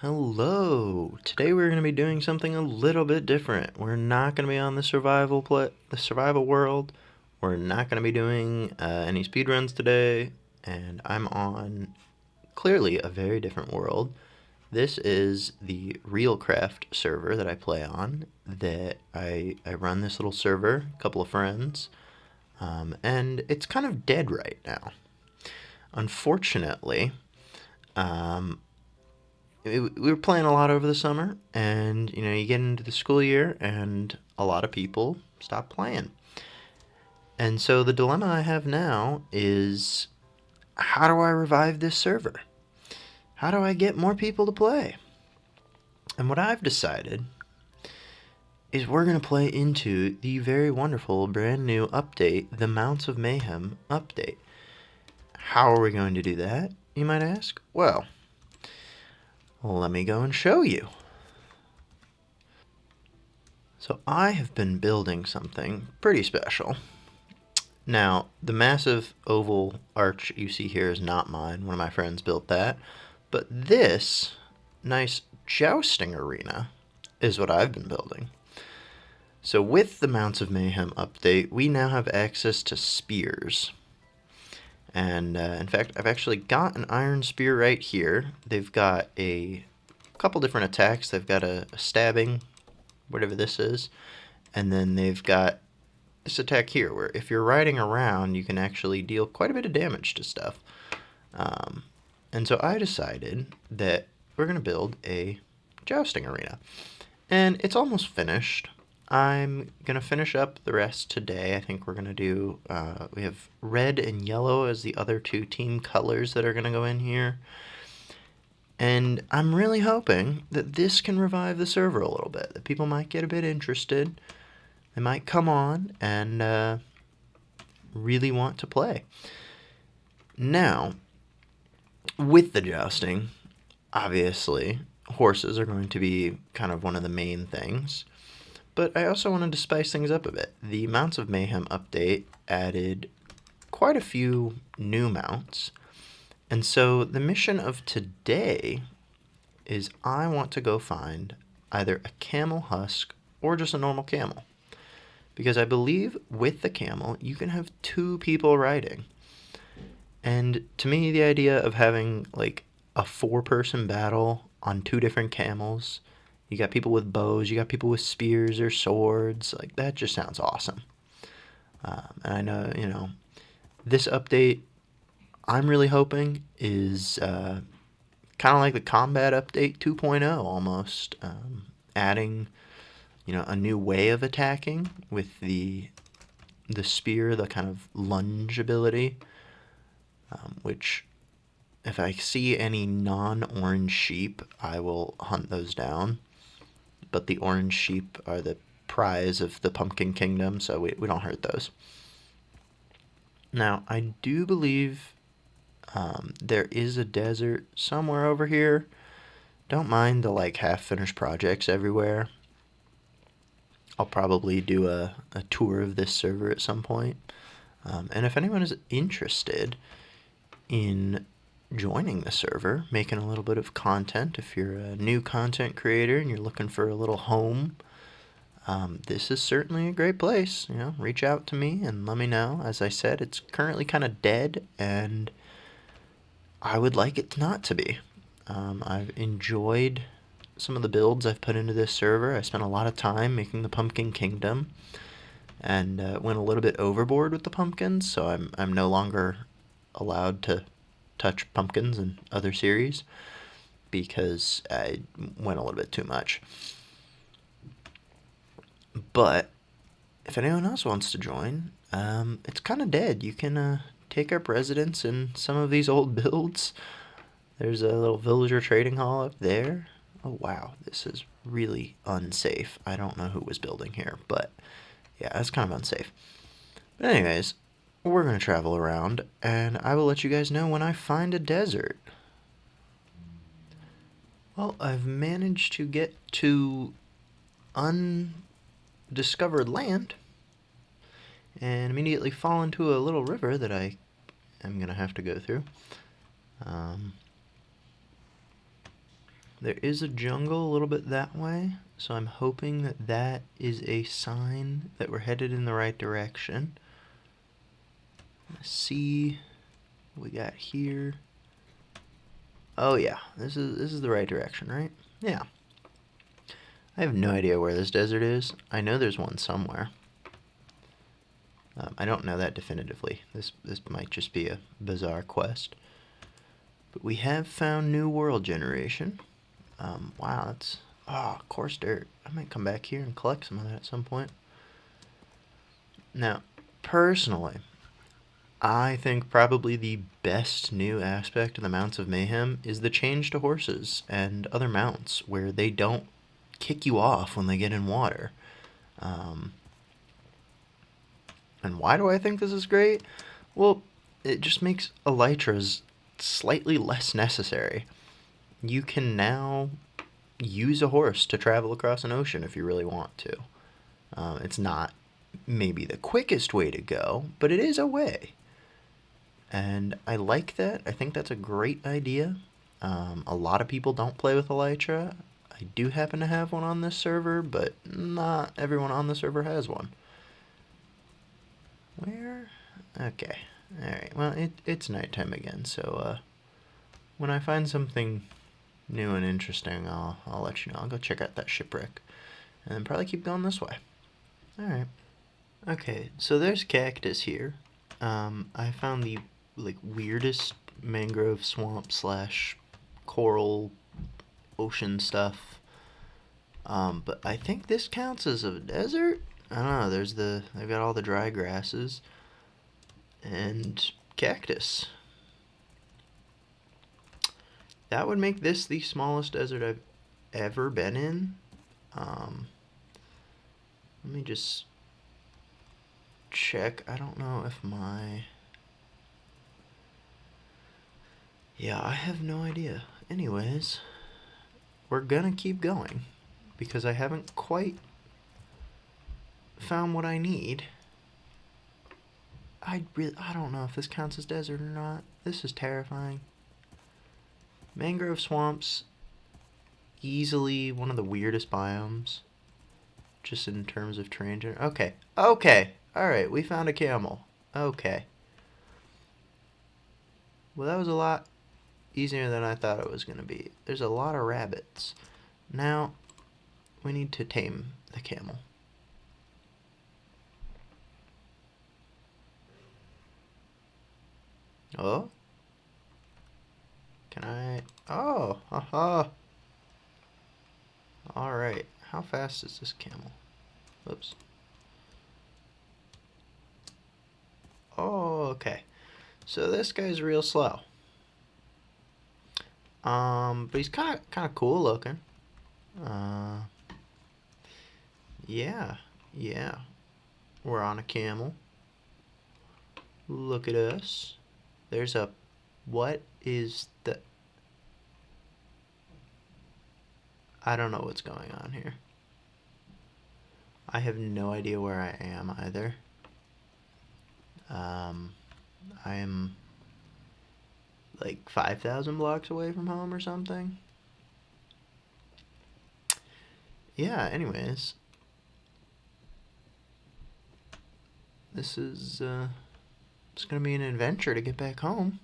Hello! Today we're going to be doing something a little bit different. We're not going to be on the survival world. We're not going to be doing any speedruns today, and I'm on clearly a very different world. This is the Realcraft server that I play on. That I run this little server, a couple of friends, and it's kind of dead right now. Unfortunately, um, we were playing a lot over the summer, and you get into the school year and a lot of people stop playing. And so the dilemma I have now is, how do I revive this server? How do I get more people to play? And what I've decided is we're going to play into the very wonderful brand new update, the Mounts of Mayhem update. How are we going to do that, you might ask? Well, let me go and show you. So I have been building something pretty special. Now, the massive oval arch you see here is not mine. One of my friends built that. But this nice jousting arena is what I've been building. So with the Mounts of Mayhem update, we now have access to spears. And in fact, I've actually got an iron spear right here. They've got a couple different attacks. They've got a stabbing, whatever this is. And then they've got this attack here, where if you're riding around, you can actually deal quite a bit of damage to stuff. And so I decided that we're going to build a jousting arena. And it's almost finished. I'm going to finish up the rest today. I think we're going to do, we have red and yellow as the other two team colors that are going to go in here. And I'm really hoping that this can revive the server a little bit, that people might get a bit interested. They might come on and really want to play. Now, with the jousting, obviously, horses are going to be kind of one of the main things. But I also wanted to spice things up a bit. The Mounts of Mayhem update added quite a few new mounts. And so the mission of today is I want to go find either a camel husk or just a normal camel. Because I believe with the camel, you can have two people riding. And to me, the idea of having like a 4-person battle on 2 different camels, you got people with bows, you got people with spears or swords, like that just sounds awesome. And I know, this update, I'm really hoping is kind of like the combat update 2.0 almost, adding a new way of attacking with the spear, the kind of lunge ability, which if I see any non-orange sheep, I will hunt those down. But the orange sheep are the prize of the Pumpkin Kingdom, so we don't hurt those. Now, I do believe there is a desert somewhere over here. Don't mind the half-finished projects everywhere. I'll probably do a tour of this server at some point. And if anyone is interested in joining the server, making a little bit of content, if you're a new content creator and you're looking for a little home, this is certainly a great place. Reach out to me and let me know. As I said, it's currently kind of dead, and I would like it not to be. I've enjoyed some of the builds I've put into this server. I spent a lot of time making the Pumpkin Kingdom, and went a little bit overboard with the pumpkins, so I'm no longer allowed to touch pumpkins in other series because I went a little bit too much. But if anyone else wants to join, it's kind of dead. You can take up residence in some of these old builds. There's a little villager trading hall up there. Oh wow, this is really unsafe. I don't know who was building here, but yeah, that's kind of unsafe. But anyways, we're going to travel around, and I will let you guys know when I find a desert. Well, I've managed to get to undiscovered land, and immediately fall into a little river that I am going to have to go through. There is a jungle a little bit that way, so I'm hoping that that is a sign that we're headed in the right direction. Let's see what we got here. Oh yeah, this is the right direction, right? Yeah. I have no idea where this desert is. I know there's one somewhere. I don't know that definitively. This might just be a bizarre quest. But we have found new world generation. Wow, that's... Oh, coarse dirt. I might come back here and collect some of that at some point. Now, personally, I think probably the best new aspect of the Mounts of Mayhem is the change to horses and other mounts, where they don't kick you off when they get in water. And why do I think this is great? Well, it just makes elytras slightly less necessary. You can now use a horse to travel across an ocean if you really want to. It's not maybe the quickest way to go, but it is a way. And I like that. I think that's a great idea. A lot of people don't play with elytra. I do happen to have one on this server, but not everyone on the server has one. Where? Okay. Alright, well, it's nighttime again, so when I find something new and interesting, I'll let you know. I'll go check out that shipwreck, and then probably keep going this way. Alright. Okay, so there's cactus here. I found the, like, weirdest mangrove swamp slash coral ocean stuff. But I think this counts as a desert? I don't know, they've got all the dry grasses and cactus. That would make this the smallest desert I've ever been in. Let me just check. I don't know if yeah, I have no idea. Anyways, we're gonna keep going because I haven't quite found what I need. I don't know if this counts as desert or not. This is terrifying. Mangrove swamps, easily one of the weirdest biomes, just in terms of terrain. Okay, alright, we found a camel. Okay. Well, that was a lot easier than I thought it was going to be. There's a lot of rabbits. Now, we need to tame the camel. Oh? Can I... Oh, haha. Alright, how fast is this camel? Oops. Oh, okay. So this guy's real slow. But he's kind of cool looking. Yeah. We're on a camel. Look at us. There's a... What is the... I don't know what's going on here. I have no idea where I am either. I am like 5,000 blocks away from home or something. Yeah, anyways. This is, it's gonna be an adventure to get back home.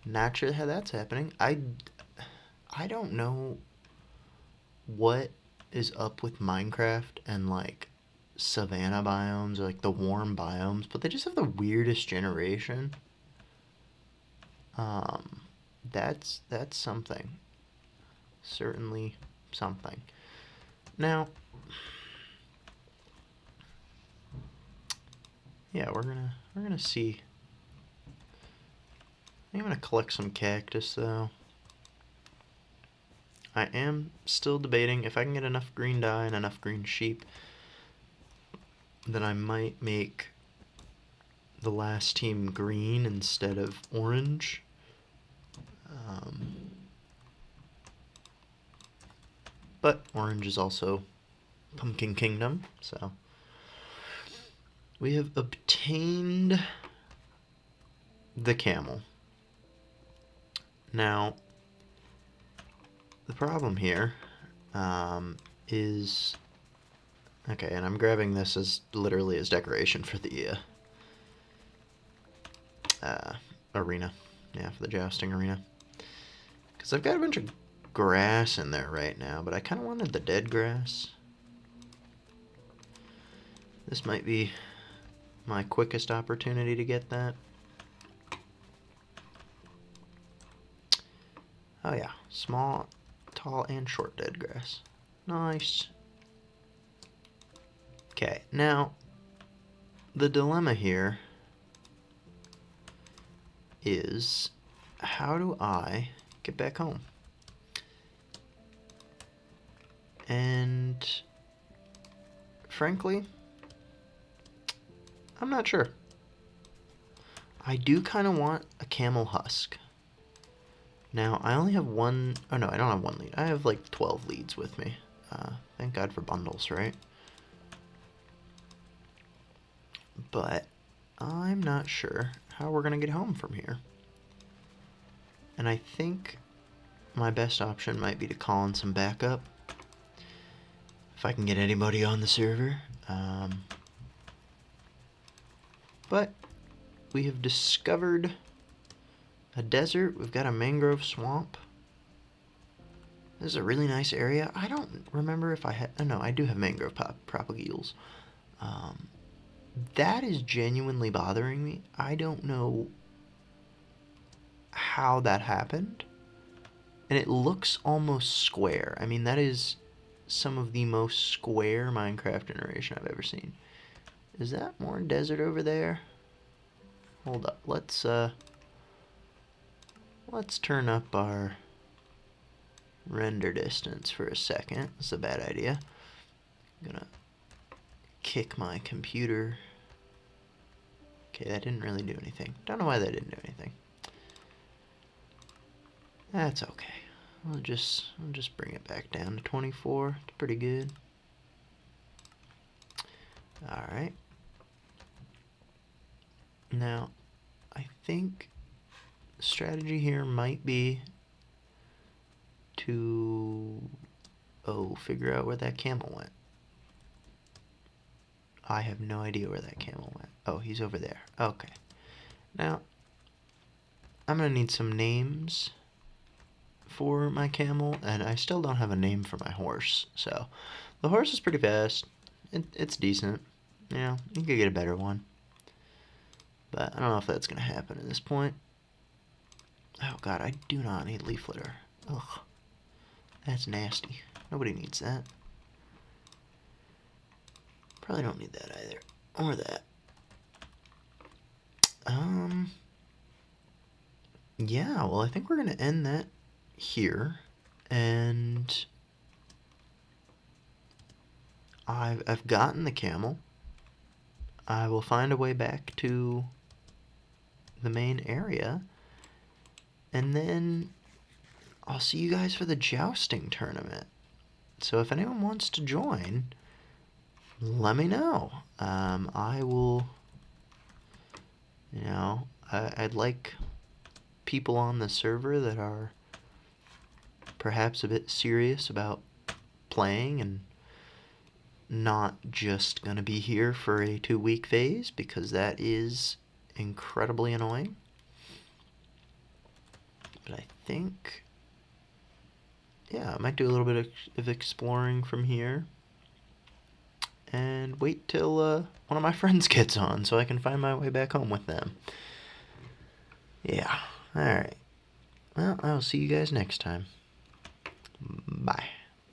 Not sure how that's happening. I don't know what is up with Minecraft and, like, savanna biomes or, like, the warm biomes, but they just have the weirdest generation. That's something. Certainly something. Now, yeah, we're gonna see. I'm gonna collect some cactus though. I am still debating if I can get enough green dye and enough green sheep, then I might make the last team green instead of orange. But orange is also Pumpkin Kingdom, so we have obtained the camel. Now, the problem here is... Okay, and I'm grabbing this as literally as decoration for the arena. Yeah, for the jousting arena. Because I've got a bunch of grass in there right now, but I kind of wanted the dead grass. This might be my quickest opportunity to get that. Oh yeah, small, tall, and short dead grass. Nice. Okay, now, the dilemma here is, how do I get back home? And frankly, I'm not sure. I do kind of want a camel husk. Now, I only have one... Oh, no, I don't have one lead. I have, like, 12 leads with me. Thank God for bundles, right? But I'm not sure how we're going to get home from here. And I think my best option might be to call in some backup. If I can get anybody on the server. But we have discovered a desert. We've got a mangrove swamp. This is a really nice area. I don't remember if I had... Oh, no, I do have mangrove propagules. That is genuinely bothering me. I don't know how that happened. And it looks almost square. I mean, that is some of the most square Minecraft generation I've ever seen. Is that more desert over there? Hold up. Let's turn up our render distance for a second. That's a bad idea. I'm gonna kick my computer. Okay, that didn't really do anything. Don't know why that didn't do anything. That's okay. I'll just bring it back down to 24. It's pretty good. Alright. Now, I think the strategy here might be to figure out where that camel went. I have no idea where that camel went. Oh, he's over there. Okay. Now, I'm going to need some names for my camel, and I still don't have a name for my horse. So, the horse is pretty fast. It's decent. You know, you could get a better one. But I don't know if that's going to happen at this point. Oh god, I do not need leaf litter. Ugh. That's nasty. Nobody needs that. Probably don't need that either. Or that. Yeah, well, I think we're going to end that here. And I've gotten the camel. I will find a way back to the main area. And then I'll see you guys for the jousting tournament. So if anyone wants to join, let me know. I will, you know, I'd like people on the server that are perhaps a bit serious about playing and not just going to be here for a 2-week phase, because that is incredibly annoying. But I think, yeah, I might do a little bit of exploring from here. And wait till one of my friends gets on so I can find my way back home with them. Yeah, alright. Well, I'll see you guys next time. Bye.